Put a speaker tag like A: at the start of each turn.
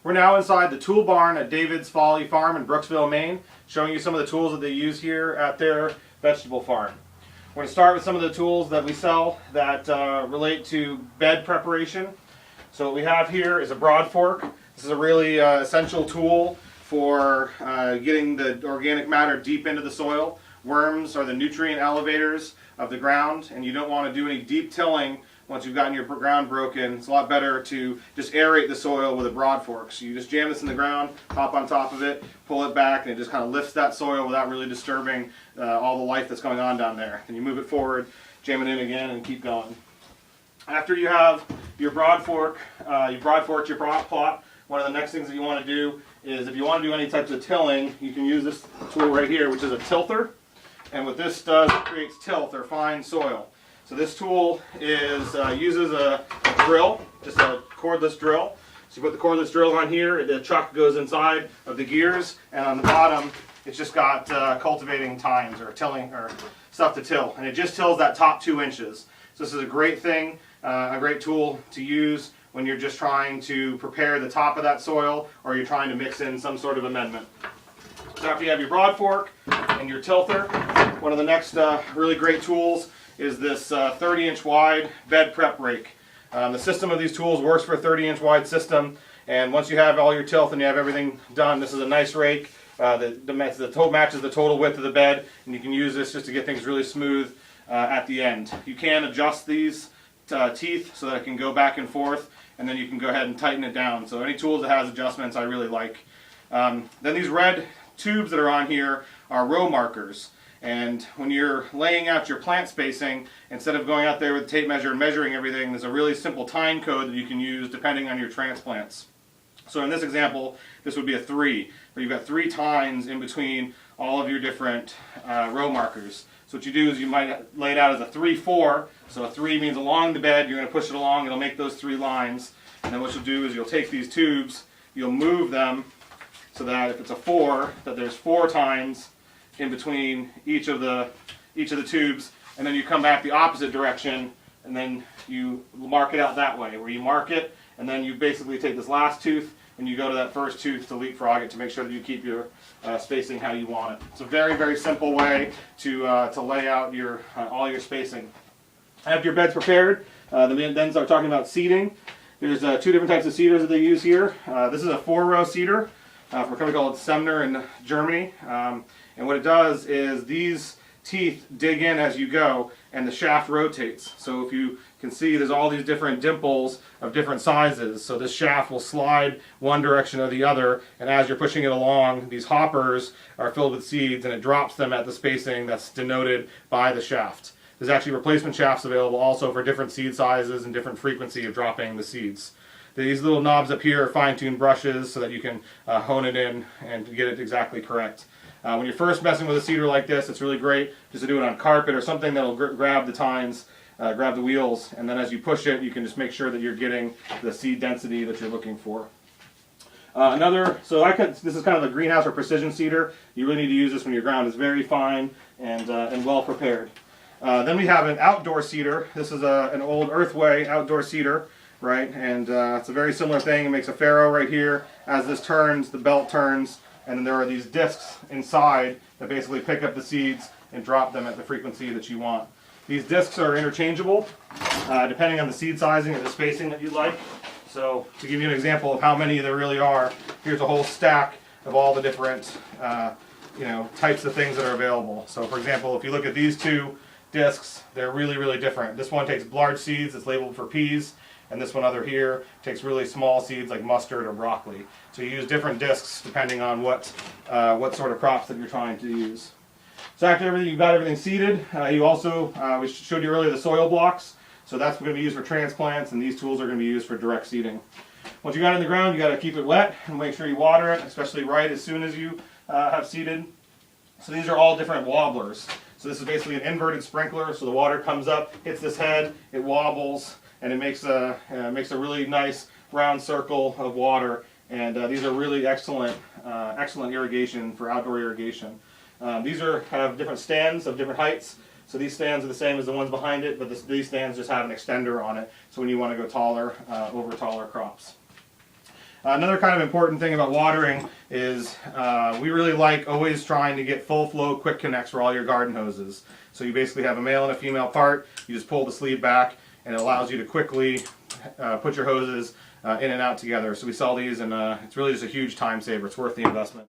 A: We're now inside the tool barn at David's Folly Farm in Brooksville, Maine, showing you some of the tools that they use here at their vegetable farm. We're going to start with some of the tools that we sell that relate to bed preparation. So what we have here is a broad fork. This is a really essential tool for getting the organic matter deep into the soil. Worms are the nutrient elevators of the ground, and you don't want to do any deep tilling once you've gotten your ground broken. It's a lot better to just aerate the soil with a broad fork. So you just jam this in the ground, hop on top of it, pull it back, and it just kind of lifts that soil without really disturbing all the life that's going on down there. Then you move it forward, jam it in again, and keep going. After you have your broad fork, you broad forked your plot, one of the next things that you want to do is, if you want to do any types of tilling, you can use this tool right here, which is a tilther. And what this does, it creates tilth or fine soil. So this tool uses a drill, just a cordless drill. So you put the cordless drill on here, the chuck goes inside of the gears, and on the bottom it's just got cultivating tines or tilling or stuff to till, and it just tills that top 2 inches. So this is a great thing, a great tool to use when you're just trying to prepare the top of that soil, or you're trying to mix in some sort of amendment. So after you have your broad fork and your tilther, one of the next really great tools is this 30-inch wide bed prep rake. The system of these tools works for a 30-inch wide system, and once you have all your tilth and you have everything done, this is a nice rake that matches the total width of the bed, and you can use this just to get things really smooth at the end. You can adjust these teeth so that it can go back and forth, and then you can go ahead and tighten it down. So any tools that has adjustments I really like. Then these red tubes that are on here are row markers. And when you're laying out your plant spacing, instead of going out there with a tape measure and measuring everything, there's a really simple tine code that you can use depending on your transplants. So in this example, this would be a 3, where you've got 3 tines in between all of your different row markers. So what you do is you might lay it out as a 3-4. So a 3 means along the bed, you're going to push it along, it'll make those 3 lines. And then what you'll do is you'll take these tubes, you'll move them so that if it's a 4, that there's 4 tines in between each of the tubes, and then you come back the opposite direction, and then you mark it out that way, where you mark it, and then you basically take this last tooth and you go to that first tooth to leapfrog it to make sure that you keep your spacing how you want it. It's a very, very simple way to lay out your all your spacing. After your bed's prepared, then start talking about seeding. There's 2 different types of seeders that they use here. This is a 4-row seeder from a company called Semner in Germany. And what it does is these teeth dig in as you go, and the shaft rotates. So if you can see, there's all these different dimples of different sizes. So this shaft will slide one direction or the other, and as you're pushing it along, these hoppers are filled with seeds, and it drops them at the spacing that's denoted by the shaft. There's actually replacement shafts available also for different seed sizes and different frequency of dropping the seeds. These little knobs up here are fine-tuned brushes so that you can hone it in and get it exactly correct. When you're first messing with a seeder like this, it's really great just to do it on carpet or something that'll grab the tines, grab the wheels, and then as you push it, you can just make sure that you're getting the seed density that you're looking for. This is kind of a greenhouse or precision seeder. You really need to use this when your ground is very fine and well prepared. Then we have an outdoor seeder. This is an old Earthway outdoor seeder, right? And it's a very similar thing. It makes a ferrule right here. As this turns, the belt turns, and then there are these discs inside that basically pick up the seeds and drop them at the frequency that you want. These discs are interchangeable depending on the seed sizing or the spacing that you like. So to give you an example of how many there really are, here's a whole stack of all the different types of things that are available. So for example, if you look at these 2 discs, they're really, really different. This one takes large seeds, it's labeled for peas. And this one other here takes really small seeds like mustard or broccoli. So you use different discs depending on what sort of crops that you're trying to use. So after you've got everything seeded, you also, we showed you earlier the soil blocks. So that's going to be used for transplants, and these tools are going to be used for direct seeding. Once you got it in the ground, you got to keep it wet and make sure you water it, especially right as soon as you have seeded. So these are all different wobblers. So this is basically an inverted sprinkler. So the water comes up, hits this head, it wobbles, and it makes a really nice round circle of water. And these are really excellent irrigation for outdoor irrigation. These have different stands of different heights. So these stands are the same as the ones behind it, but these stands just have an extender on it. So when you want to go taller, over taller crops. Another kind of important thing about watering is we really like always trying to get full flow quick connects for all your garden hoses. So you basically have a male and a female part, you just pull the sleeve back and it allows you to quickly put your hoses in and out together. So we sell these and it's really just a huge time saver. It's worth the investment.